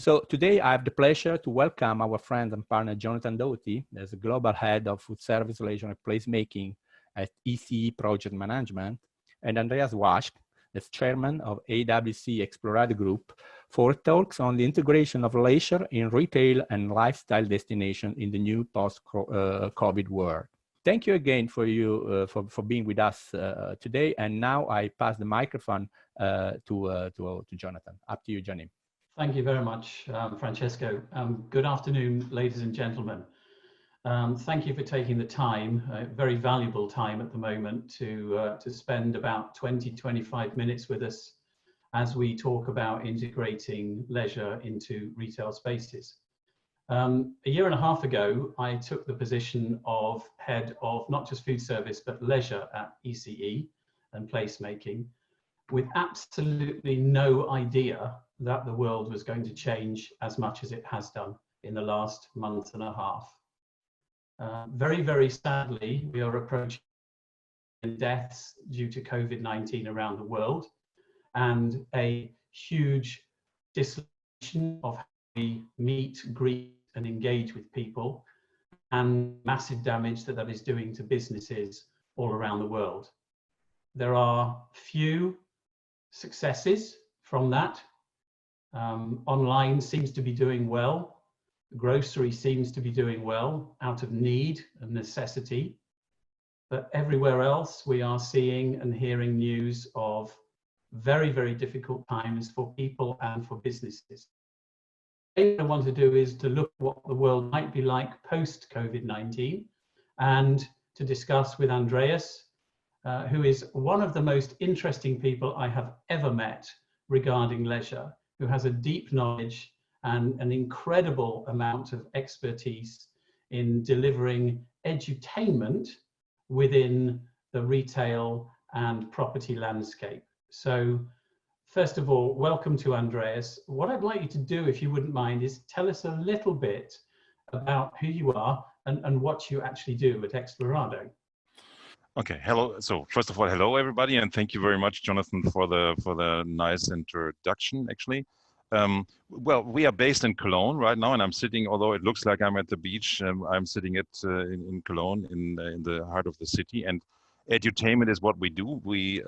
So today I have the pleasure to welcome our friend and partner Jonathan Doughty as the Global Head of Foodservice, Leisure and Placemaking at ECE Project Management, and Andreas Waschk as Chairman of AWC EXPLORADO Group for talks on the integration of leisure in retail and lifestyle destination in the new post-COVID world. Thank you again for being with us today. And now I pass the microphone to Jonathan. Up to you, Johnny. Thank you very much, Francesco. Good afternoon, ladies and gentlemen. Thank you for taking the time, very valuable time at the moment, to spend about 20-25 minutes with us as we talk about integrating leisure into retail spaces. A year and a half ago, I took the position of head of not just food service, but leisure at ECE and placemaking, with absolutely no idea that the world was going to change as much as it has done in the last month and a half. Very, very sadly, we are approaching deaths due to COVID-19 around the world, and a huge dislocation of how we meet, greet, and engage with people, and massive damage that is doing to businesses all around the world. There are few successes from that. Online seems to be doing well. Grocery seems to be doing well out of need and necessity. But everywhere else, we are seeing and hearing news of very, very difficult times for people and for businesses. What I want to do is to look at what the world might be like post-COVID-19 and to discuss with Andreas, who is one of the most interesting people I have ever met regarding leisure, who has a deep knowledge and an incredible amount of expertise in delivering edutainment within the retail and property landscape. So first of all, welcome to Andreas. What I'd like you to do, if you wouldn't mind, is tell us a little bit about who you are and what you actually do at EXPLORADO. Okay, hello. So first of all, hello everybody, and thank you very much, Jonathan, for the nice introduction. Actually, well, we are based in Cologne right now, and I'm sitting. Although it looks like I'm at the beach, I'm sitting in Cologne, in the heart of the city. And edutainment is what we do. We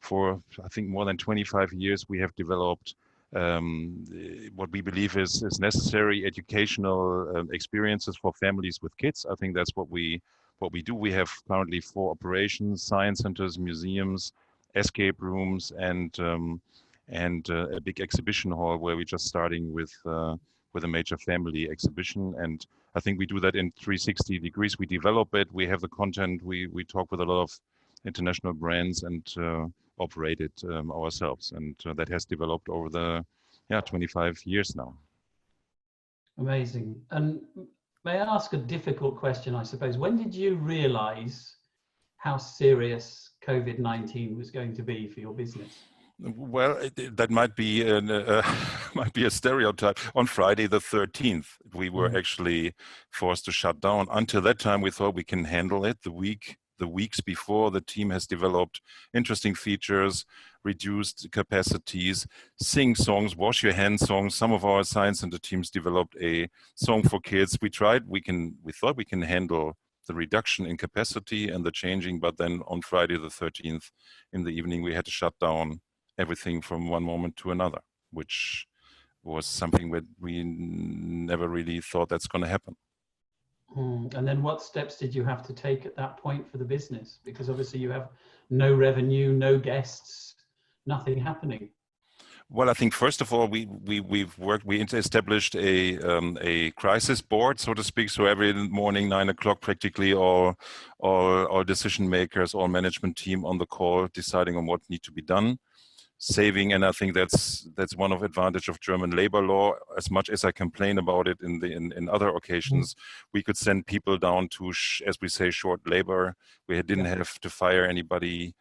for I think more than 25 years, we have developed what we believe is necessary educational experiences for families with kids. I think that's what we do. We have currently 4 operations: science centers, museums, escape rooms, and a big exhibition hall where we're just starting with a major family exhibition. And I think we do that in 360 degrees. We develop it, we have the content, we talk with a lot of international brands and operate it ourselves. And that has developed over the 25 years now. Amazing. And may I ask a difficult question, I suppose? When did you realize how serious COVID-19 was going to be for your business? Well, that might be might be a stereotype. On Friday the 13th, we were actually forced to shut down. Until that time, we thought we can handle it. The weeks before, the team has developed interesting features, reduced capacities, sing songs, wash your hands songs. Some of our science center teams developed a song for kids. We thought we can handle the reduction in capacity and the changing, but then on Friday the 13th in the evening, we had to shut down everything from one moment to another, which was something that we never really thought that's going to happen. And then what steps did you have to take at that point for the business? Because obviously you have no revenue, no guests, nothing happening. Well, I think first of all, we established a crisis board, so to speak. So every morning, 9 o'clock, practically all decision makers, all management team on the call, deciding on what needs to be done. Saving, and I think that's one of advantage of German labor law. As much as I complain about it in other occasions, we could send people down to, as we say, short labor. We didn't have to fire anybody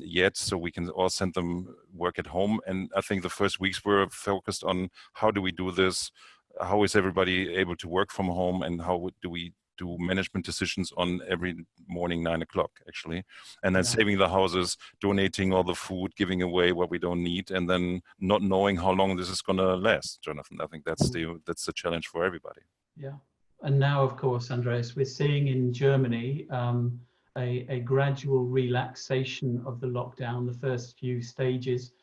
yet, so we can all send them work at home. And I think the first weeks were focused on how do we do this, how is everybody able to work from home, and how do we do management decisions on every morning 9 o'clock actually, and then saving the houses, donating all the food, giving away what we don't need, and then not knowing how long this is going to last. Jonathan, I think that's the challenge for everybody. Yeah, and now of course, Andreas, we're seeing in Germany a gradual relaxation of the lockdown. The first few stages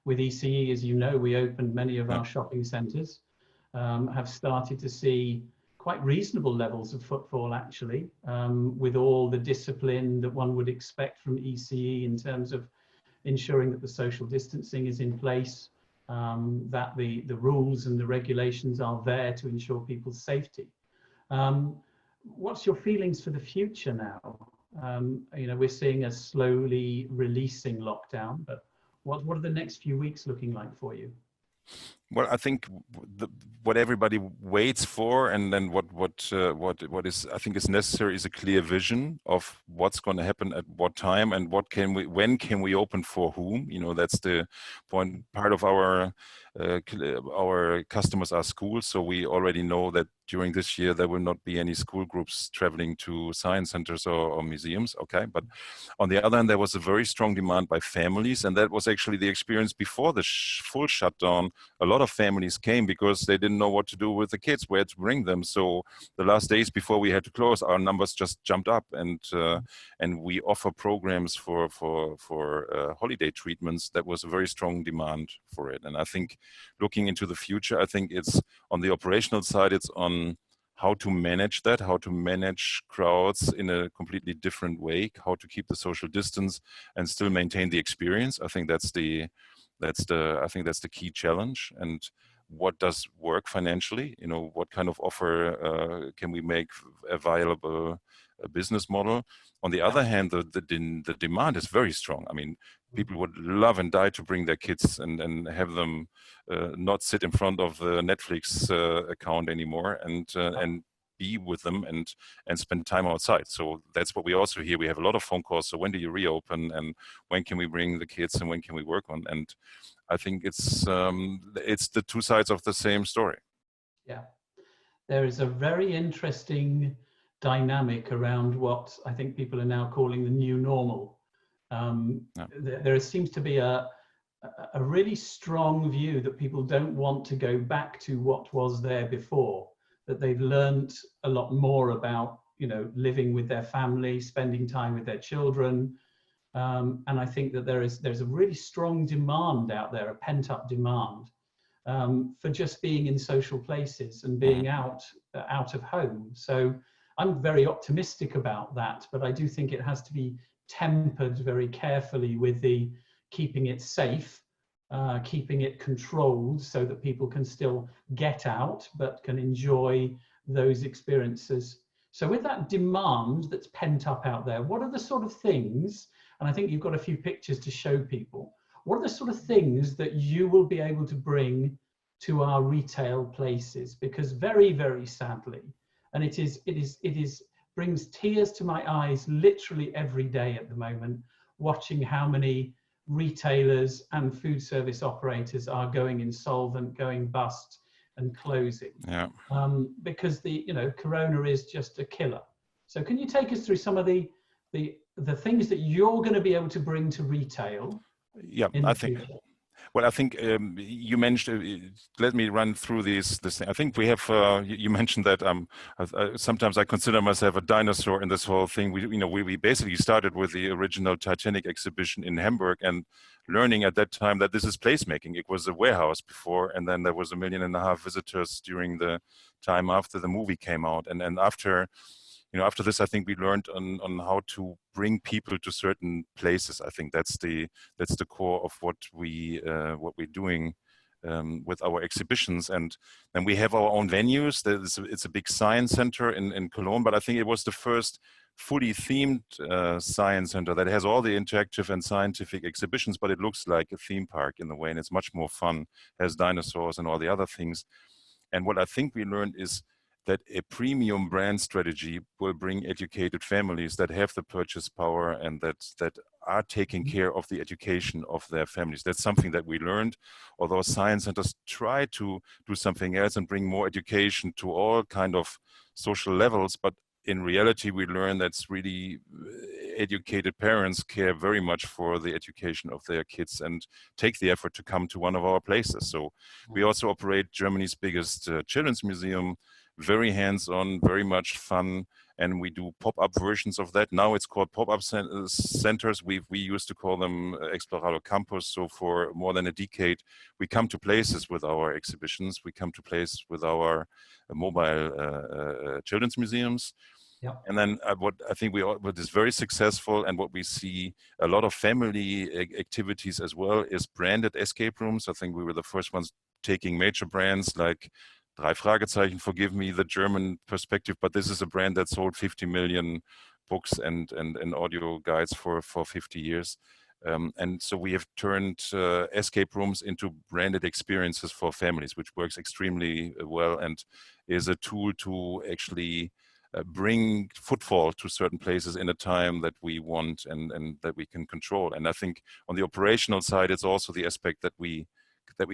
with ECE, as you know, we opened many of our shopping centres, have started to see quite reasonable levels of footfall actually, with all the discipline that one would expect from ECE in terms of ensuring that the social distancing is in place, that the rules and the regulations are there to ensure people's safety. What's your feelings for the future now? You know, we're seeing a slowly releasing lockdown, but what are the next few weeks looking like for you? Well, I think what everybody waits for, and then what is I think is necessary, is a clear vision of what's going to happen at what time, and when can we open for whom. You know, that's the point. Part of our customers are schools, so we already know that during this year there will not be any school groups traveling to science centers or museums. Okay, but on the other hand, there was a very strong demand by families, and that was actually the experience before the full shutdown. A lot of families came because they didn't know what to do with the kids, where to bring them. So the last days before we had to close, our numbers just jumped up, and we offer programs for holiday treatments. That was a very strong demand for it. And I think looking into the future, I think it's on the operational side, it's on how to manage that, how to manage crowds in a completely different way, how to keep the social distance and still maintain the experience. I think that's the key challenge. And what does work financially? You know, what kind of offer can we make a viable business model? On the other hand, the demand is very strong. I mean, people would love and die to bring their kids and have them not sit in front of the Netflix account anymore, and be with them and spend time outside. So that's what we also hear. We have a lot of phone calls. So when do you reopen, and when can we bring the kids, and when can we work on? And I think it's the two sides of the same story. Yeah, there is a very interesting dynamic around what I think people are now calling the new normal. There seems to be a really strong view that people don't want to go back to what was there before, that they've learned a lot more about, you know, living with their family, spending time with their children. And I think that there's a really strong demand out there, a pent-up demand for just being in social places and being out of home. So I'm very optimistic about that, but I do think it has to be tempered very carefully with the keeping it safe, keeping it controlled, so that people can still get out but can enjoy those experiences. So with that demand that's pent up out there, what are the sort of things, and I think you've got a few pictures to show people, what are the sort of things that you will be able to bring to our retail places? Because very, very sadly, and it brings tears to my eyes literally every day at the moment, watching how many retailers and food service operators are going insolvent, going bust and closing. Yeah. Because Corona is just a killer. So can you take us through some of the things that you're going to be able to bring to retail? Yeah, I think. Well, I think you mentioned. Let me run through this thing. I think we have. You mentioned that sometimes I consider myself a dinosaur in this whole thing. We basically started with the original Titanic exhibition in Hamburg, and learning at that time that this is placemaking. It was a warehouse before, and then there was 1.5 million visitors during the time after the movie came out, and then after. After this, I think we learned on how to bring people to certain places. I think that's the core of what we're doing with our exhibitions. And then we have our own venues. It's a big science center in Cologne, but I think it was the first fully themed science center that has all the interactive and scientific exhibitions, but it looks like a theme park in a way, and it's much more fun, has dinosaurs and all the other things. And what I think we learned is that a premium brand strategy will bring educated families that have the purchase power and that are taking care of the education of their families. That's something that we learned, although science centers try to do something else and bring more education to all kind of social levels, but in reality, we learn that's really educated parents care very much for the education of their kids and take the effort to come to one of our places. So we also operate Germany's biggest children's museum, very hands-on, very much fun, and we do pop-up versions of that. Now it's called pop-up centers. We used to call them EXPLORADO Campus. So for more than a decade, we come to places with our exhibitions. We come to places with our mobile children's museums. Yep. And then what is very successful and what we see a lot of family activities as well is branded escape rooms. I think we were the first ones taking major brands like Drei Fragezeichen, forgive me the German perspective, but this is a brand that sold 50 million books and audio guides for 50 years. And so we have turned escape rooms into branded experiences for families, which works extremely well and is a tool to actually bring footfall to certain places in a time that we want and that we can control. And I think on the operational side, it's also the aspect that we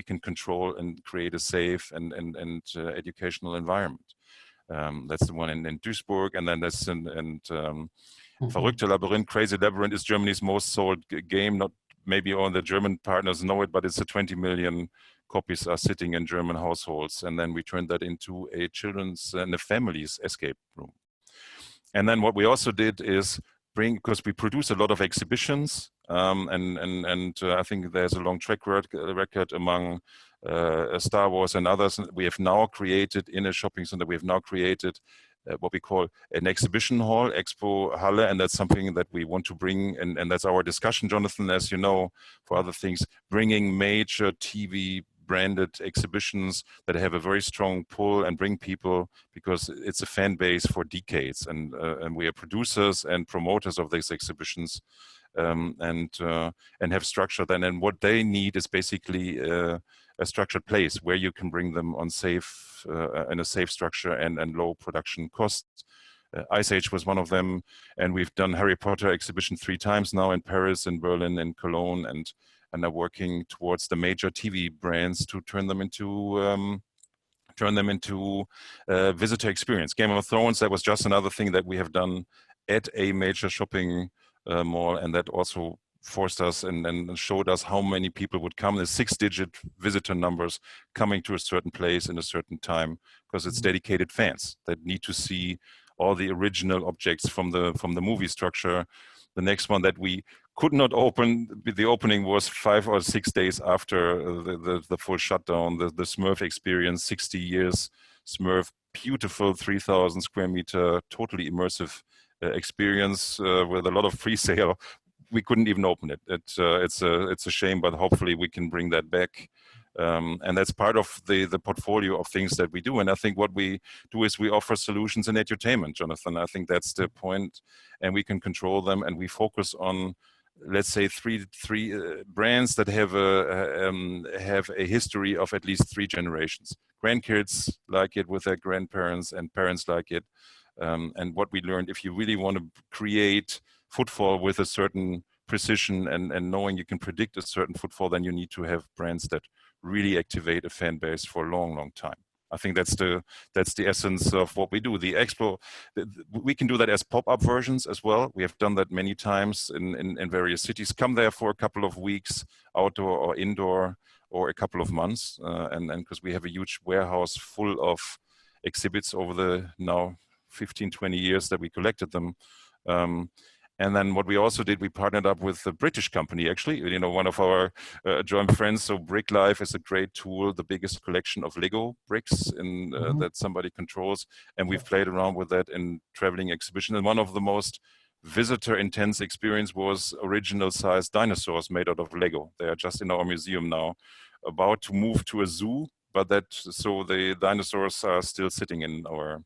can control and create a safe and educational environment. That's the one in Duisburg, and then that's Verrückte Labyrinth, Crazy Labyrinth is Germany's most sold game. Not maybe all the German partners know it, but it's 20 million copies are sitting in German households. And then we turned that into a children's and a family's escape room. And then what we also did is because we produce a lot of exhibitions, I think there's a long track record among Star Wars and others. We have now created in a shopping center, we have now created what we call an exhibition hall, Expo Halle, and that's something that we want to bring, and that's our discussion, Jonathan, as you know, for other things, bringing major TV branded exhibitions that have a very strong pull and bring people, because it's a fan base for decades, and we are producers and promoters of these exhibitions, and have structure then, and what they need is basically a structured place where you can bring them on safe in a safe structure and low production costs. Ice Age was one of them, and we've done Harry Potter exhibition 3 times now in Paris, in Berlin, in Cologne, and are working towards the major TV brands to turn them into visitor experience. Game of Thrones, that was just another thing that we have done at a major shopping mall, and that also forced us and showed us how many people would come. There's 6-digit visitor numbers coming to a certain place in a certain time, because it's dedicated fans that need to see all the original objects from the movie structure. The next one that we could not open, the opening was 5 or 6 days after the full shutdown, the Smurf experience, 60 years Smurf, beautiful 3,000 square meter, totally immersive experience with a lot of pre-sale. We couldn't even open it. It's a shame, but hopefully we can bring that back. And that's part of the portfolio of things that we do. And I think what we do is we offer solutions in entertainment, Jonathan. I think that's the point, and we can control them. And we focus on, let's say, three brands that have a history of at least 3 generations. Grandkids like it with their grandparents, and parents like it. And what we learned, if you really want to create footfall with a certain precision and knowing you can predict a certain footfall, then you need to have brands that really activate a fan base for a long, long time. I think that's the essence of what we do. We can do that as pop-up versions as well. We have done that many times in various cities. Come there for a couple of weeks, outdoor or indoor, or a couple of months. And because we have a huge warehouse full of exhibits over the now 15, 20 years that we collected them. And then what we also did, we partnered up with a British company, actually, one of our joint friends. So Brick Life is a great tool, the biggest collection of Lego bricks that somebody controls. And we've played around with that in traveling exhibition. And one of the most visitor intense experience was original size dinosaurs made out of Lego. They are just in our museum now, about to move to a zoo, so the dinosaurs are still sitting in our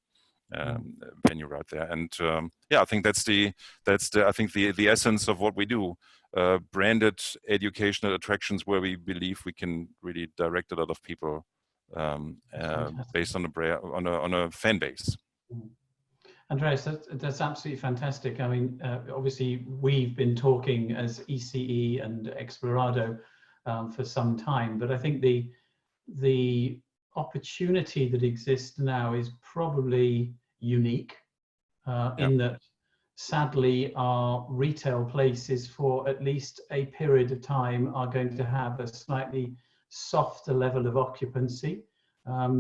venue right there. And I think that's the essence of what we do. Branded educational attractions where we believe we can really direct a lot of people based on a fan base. Andreas, that's absolutely fantastic. I mean, obviously we've been talking as ECE and EXPLORADO for some time, but I think the opportunity that exists now is probably unique. in that sadly our retail places for at least a period of time are going to have a slightly softer level of occupancy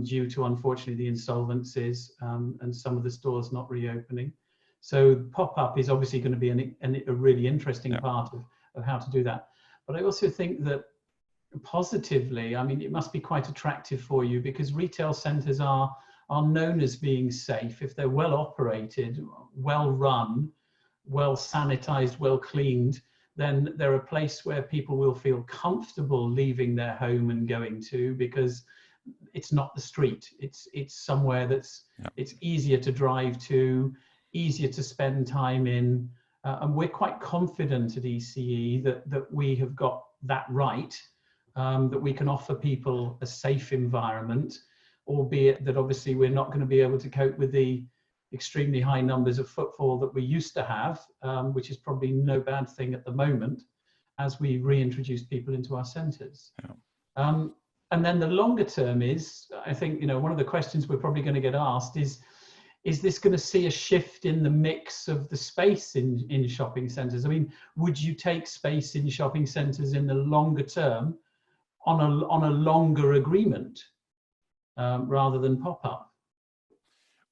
due to, unfortunately, the insolvencies and some of the stores not reopening. So pop-up is obviously going to be a really interesting part of how to do that. But I also think that positively, I mean, it must be quite attractive for you, because retail centres are known as being safe if they're well operated, well run, well sanitized, well cleaned. Then they're a place where people will feel comfortable leaving their home and going to, because it's not the street. It's somewhere that's it's easier to drive to, easier to spend time in, and we're quite confident at ECE that we have got that right, that we can offer people a safe environment, albeit that obviously we're not going to be able to cope with the extremely high numbers of footfall that we used to have, which is probably no bad thing at the moment as we reintroduce people into our centres. And then the longer term is, I think, you know, one of the questions we're probably going to get asked is this going to see a shift in the mix of the space in shopping centres? I mean, would you take space in shopping centres in the longer term on a longer agreement rather than pop-up?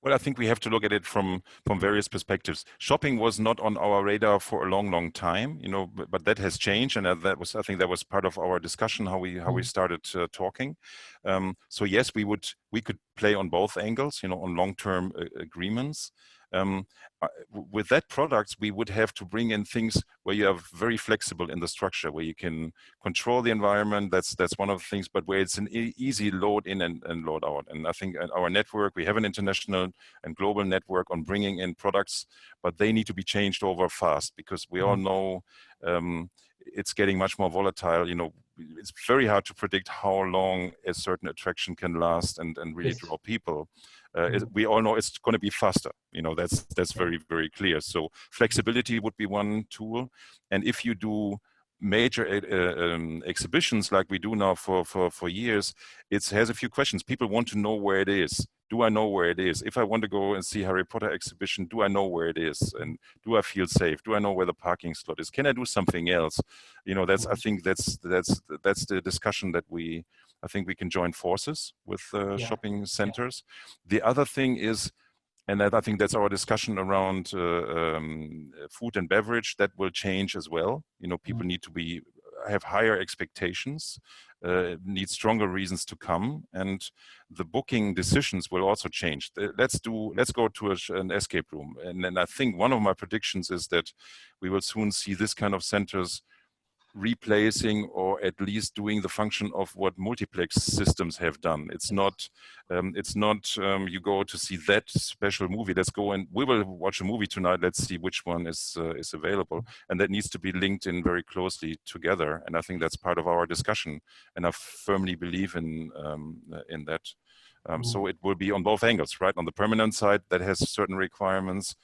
Well, I think we have to look at it from various perspectives. Shopping was not on our radar for a long time, you know, but that has changed, and that was, I think, that was part of our discussion how we started talking. So yes, we could play on both angles, you know, on long-term agreements. With that products, we would have to bring in things where you are very flexible in the structure, where you can control the environment. That's one of the things, but where it's an easy load in and load out. And I think our network, we have an international and global network on bringing in products, but they need to be changed over fast, because we all know it's getting much more volatile. You know, it's very hard to predict how long a certain attraction can last and really draw people. We all know it's going to be faster. You know, that's very, very clear. So flexibility would be one tool. And if you do major exhibitions like we do now for years, it has a few questions. People want to know where it is. Do I know where it is? If I want to go and see Harry Potter exhibition, do I know where it is? And do I feel safe? Do I know where the parking slot is? Can I do something else? You know, I think that's the discussion that I think we can join forces with shopping centers. The other thing is, and I think that's our discussion around food and beverage, that will change as well. You know, people need to have higher expectations, need stronger reasons to come, and the booking decisions will also change. Let's go to an escape room. And then I think one of my predictions is that we will soon see this kind of centers replacing, or at least doing the function of what multiplex systems have done. It's not you go to see that special movie. Let's go and we will watch a movie tonight. Let's see which one is available, and that needs to be linked in very closely together. And I think that's part of our discussion, and I firmly believe in that. So it will be on both angles, right? On the permanent side, that has certain requirements.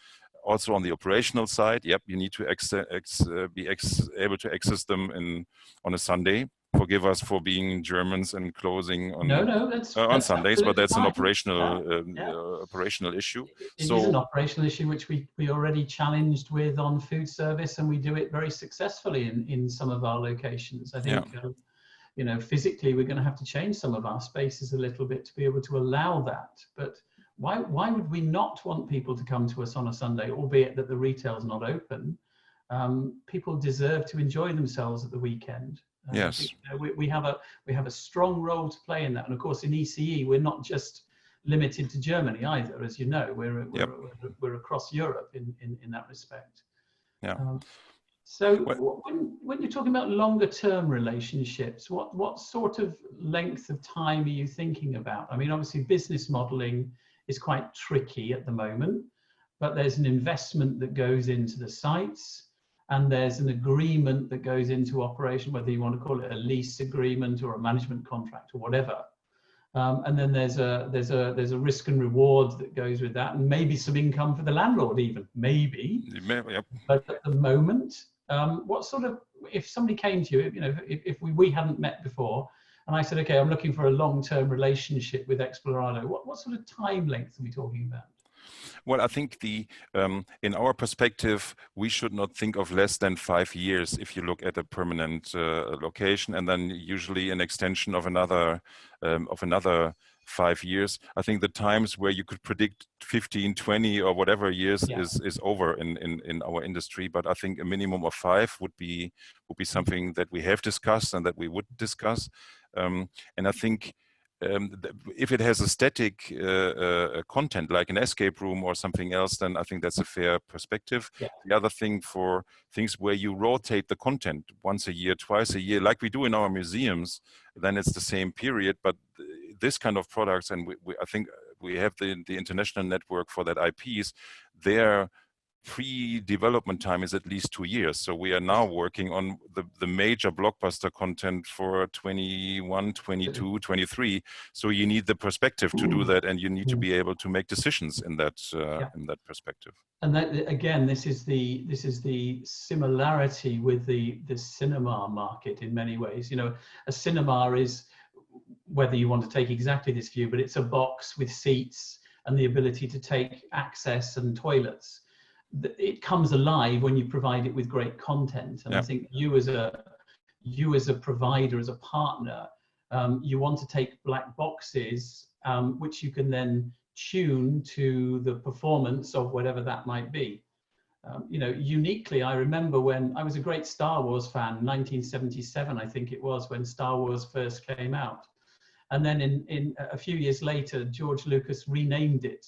Also on the operational side, you need to be able to access them on a Sunday. Forgive us for being Germans and closing on Sundays, but that's an operational issue. It is an operational issue which we already challenged with on Foodservice, and we do it very successfully in some of our locations. I think you know, physically we're going to have to change some of our spaces a little bit to be able to allow that, but why would we not want people to come to us on a Sunday, albeit that the retail's not open? People deserve to enjoy themselves at the weekend. Yes, we have a strong role to play in that, and of course in ECE we're not just limited to Germany either. As you know, we're across Europe in that respect. So when you're talking about longer term relationships, what sort of length of time are you thinking about? I mean, obviously business modeling is quite tricky at the moment, but there's an investment that goes into the sites, and there's an agreement that goes into operation, whether you want to call it a lease agreement or a management contract or whatever. And then there's a risk and reward that goes with that, and maybe some income for the landlord even, maybe. But at the moment, what sort of, if somebody came to you, you know, if we hadn't met before, and I said, okay, I'm looking for a long-term relationship with EXPLORADO, what sort of time length are we talking about? Well, I think in our perspective, we should not think of less than 5 years if you look at a permanent location, and then usually an extension of another 5 years. I think the times where you could predict 15, 20 or whatever years is over in our industry. But I think a minimum of 5 would be something that we have discussed and that we would discuss. And I think if it has a static content like an escape room or something else, then I think that's a fair perspective. Yeah. The other thing for things where you rotate the content once a year, twice a year, like we do in our museums, then it's the same period. But this kind of products, and I think we have the international network for that IPs, their pre-development time is at least 2 years. So we are now working on the major blockbuster content for 21, 22, 23. So you need the perspective to do that, and you need to be able to make decisions in that perspective. And that, again, this is the similarity with the cinema market in many ways. You know, a cinema is, whether you want to take exactly this view, but it's a box with seats and the ability to take access and toilets. It comes alive when you provide it with great content. And I think you as a provider, as a partner, you want to take black boxes, which you can then tune to the performance of whatever that might be. You know, uniquely, I remember when I was a great Star Wars fan, 1977, I think it was, when Star Wars first came out. And then in a few years later, George Lucas renamed it.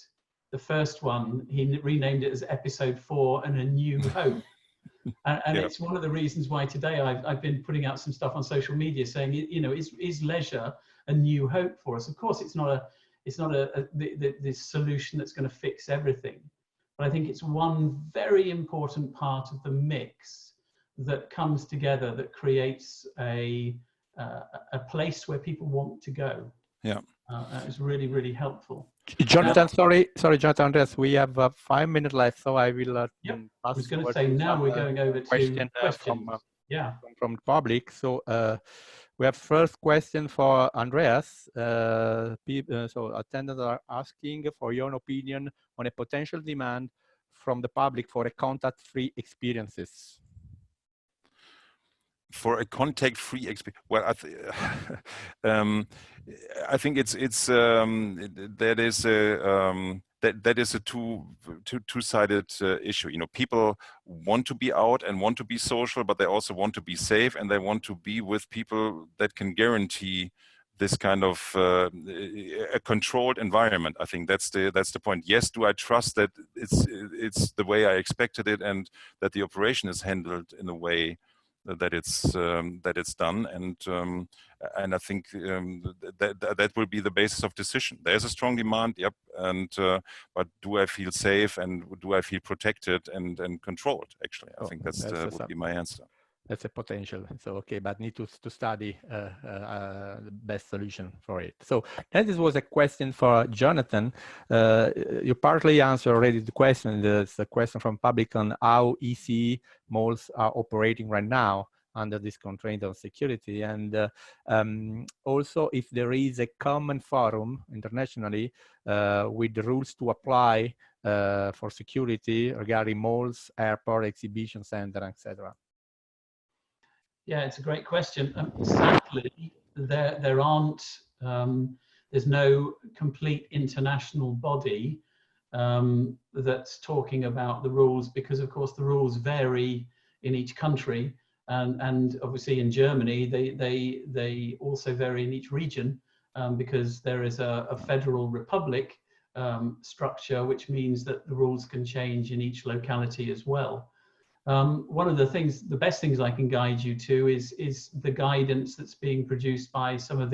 The first one, he renamed it as Episode 4 and A New Hope. And it's one of the reasons why today I've been putting out some stuff on social media saying, you know, is leisure a new hope for us? Of course, it's not the solution that's going to fix everything. But I think it's one very important part of the mix that comes together that creates a place where people want to go. Yeah. It's really, really helpful. Jonathan, sorry, Jonathan, Andreas, we have 5 minutes left, so I will I was going to say now we're going over to questions. From the public. So we have first question for Andreas. So attendees are asking for your opinion on a potential demand from the public for a contact-free experiences. For a contact-free experience, well, I think that is a two-sided issue. You know, people want to be out and want to be social, but they also want to be safe, and they want to be with people that can guarantee this kind of a controlled environment. I think that's the point. Yes, do I trust that it's the way I expected it, and that the operation is handled in a way that it's done, and I think that will be the basis of decision. There's a strong demand, yep, and but do I feel safe, and do I feel protected and controlled? Actually, I think that would be my answer. That's a potential. So okay, but need to study the best solution for it. So then this was a question for Jonathan. You partly answered already the question. There's a question from public on how EC malls are operating right now under this constraint of security, and also if there is a common forum internationally with the rules to apply for security regarding malls, airport, exhibition center, etc. Yeah, it's a great question. Sadly, there aren't. There's no complete international body that's talking about the rules, because, of course, the rules vary in each country, and obviously in Germany they also vary in each region, because there is a federal republic structure, which means that the rules can change in each locality as well. One of the best things I can guide you to is the guidance that's being produced by some of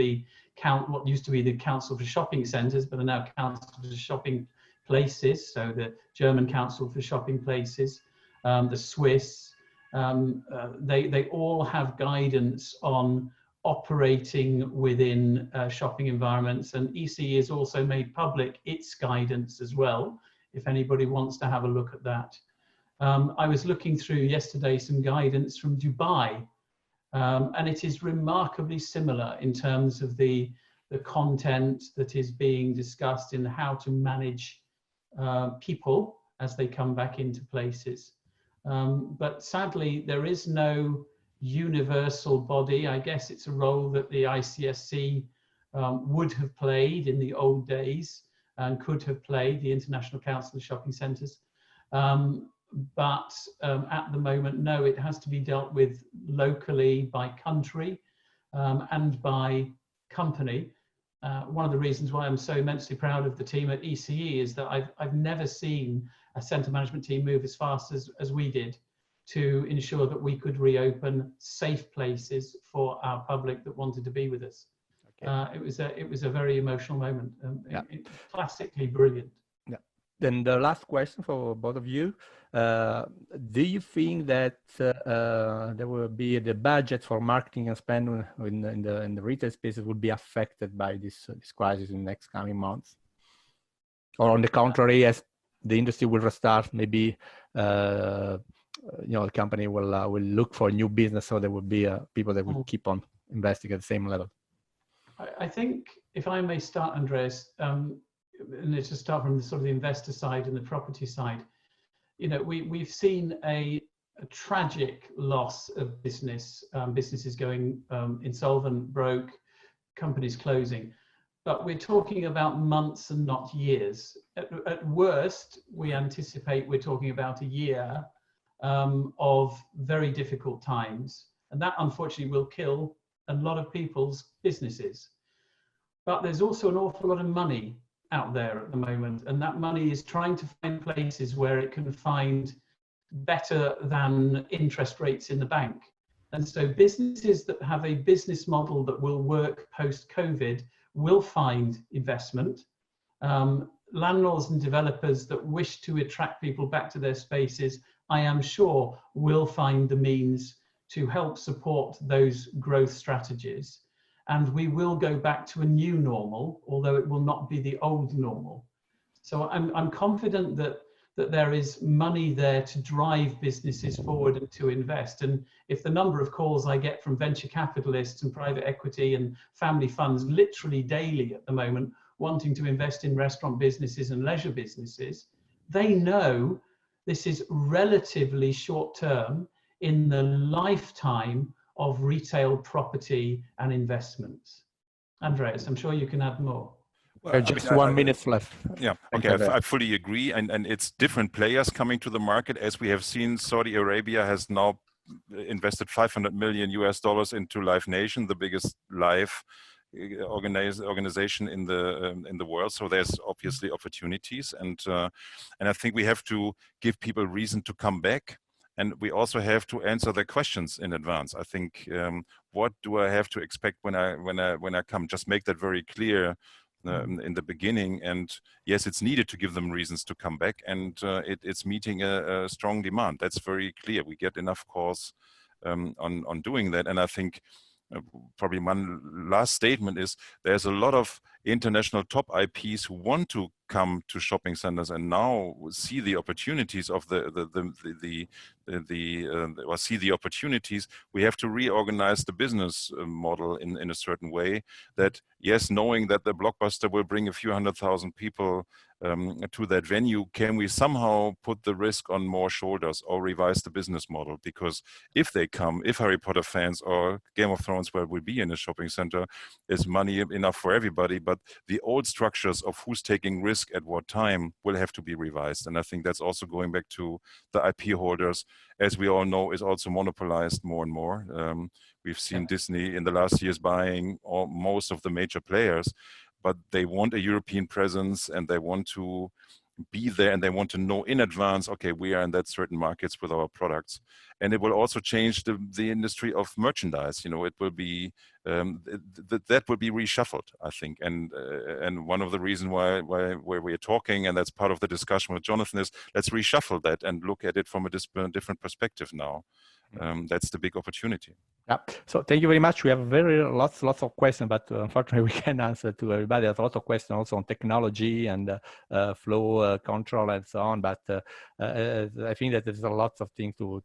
what used to be the Council for Shopping Centres, but are now Council for Shopping Places. So the German Council for Shopping Places, the Swiss, they all have guidance on operating within shopping environments, and EC has also made public its guidance as well, if anybody wants to have a look at that. I was looking through yesterday some guidance from Dubai, and it is remarkably similar in terms of the content that is being discussed in how to manage people as they come back into places. But sadly, there is no universal body. I guess it's a role that the ICSC would have played in the old days and could have played, the International Council of Shopping Centres. But at the moment, no, it has to be dealt with locally by country and by company. One of the reasons why I'm so immensely proud of the team at ECE is that I've never seen a centre management team move as fast as we did to ensure that we could reopen safe places for our public that wanted to be with us. Okay. It was a very emotional moment, classically brilliant. Yeah. Then the last question for both of you: do you think that there will be the budget for marketing and spend in the retail spaces will be affected by this crisis in the next coming months, or on the contrary, as the industry will restart, maybe the company will look for a new business, so there will be people that will keep on investing at the same level? I think, if I may start, Andreas, and let's just start from the sort of the investor side and the property side. We've seen a tragic loss of business, businesses going insolvent, broke, companies closing. But we're talking about months and not years. At worst, we anticipate we're talking about a year of very difficult times. And that, unfortunately, will kill a lot of people's businesses. But there's also an awful lot of money out there at the moment, and that money is trying to find places where it can find better than interest rates in the bank. And so businesses that have a business model that will work post-COVID will find investment. Landlords and developers that wish to attract people back to their spaces, I am sure, will find the means to help support those growth strategies. And we will go back to a new normal, although it will not be the old normal. So I'm confident that there is money there to drive businesses forward and to invest. And if the number of calls I get from venture capitalists and private equity and family funds literally daily at the moment wanting to invest in restaurant businesses and leisure businesses, they know this is relatively short term in the lifetime of retail property and investments. Andreas, I'm sure you can add more. Well, just 1 minute left. Yeah, okay, I fully agree. And it's different players coming to the market. As we have seen, Saudi Arabia has now invested $500 million into Live Nation, the biggest live organization in the world. So there's obviously opportunities. And I think we have to give people reason to come back. And we also have to answer their questions in advance. I think, what do I have to expect when I come? Just make that very clear in the beginning. And yes, it's needed to give them reasons to come back, and it's meeting a strong demand. That's very clear. We get enough calls on doing that. And I think probably one last statement is there's a lot of international top IPs who want to come to shopping centers and now see the opportunities of or see the opportunities. We have to reorganize the business model in a certain way that, yes, knowing that the Blockbuster will bring a few 100,000 people to that venue, can we somehow put the risk on more shoulders or revise the business model? Because if they come, if Harry Potter fans or Game of Thrones, where it will be in a shopping center, is money enough for everybody, but the old structures of who's taking risk at what time will have to be revised. And I think that's also going back to the IP holders, as we all know, is also monopolized more and more. We've seen Disney in the last years buying most of the major players, but they want a European presence and they want to be there and they want to know in advance, okay, we are in that certain markets with our products. And it will also change the industry of merchandise. You know, it will be, that will be reshuffled, I think. And one of the reasons why we're talking, and that's part of the discussion with Jonathan, is let's reshuffle that and look at it from a different perspective now. That's the big opportunity. Yeah. So thank you very much. We have lots of questions, but unfortunately we can't answer to everybody. There's a lot of questions also on technology and flow control and so on. But I think that there's a lot of things to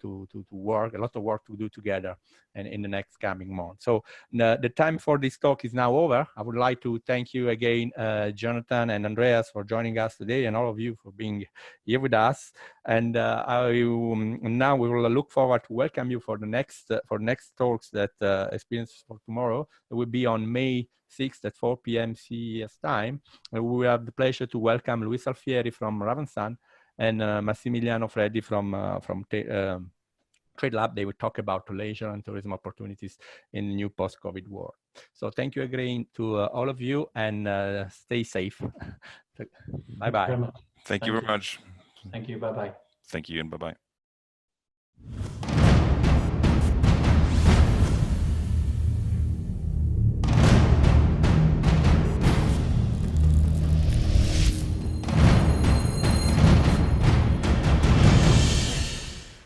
work, a lot of work to do together, and in the next coming months. So the time for this talk is now over. I would like to thank you again, Jonathan and Andreas, for joining us today, and all of you for being here with us. And now we will look forward to welcome you for the next talks that Experience for Tomorrow. It will be on May 6th at 4 p.m. CES time. And we will have the pleasure to welcome Luis Alfieri from Ravensan and Massimiliano Freddi from Trade Lab. They will talk about leisure and tourism opportunities in the new post-COVID world. So thank you again to all of you, and stay safe. Bye-bye. Thank you very much. Thank you. Bye-bye. Thank you, and bye-bye.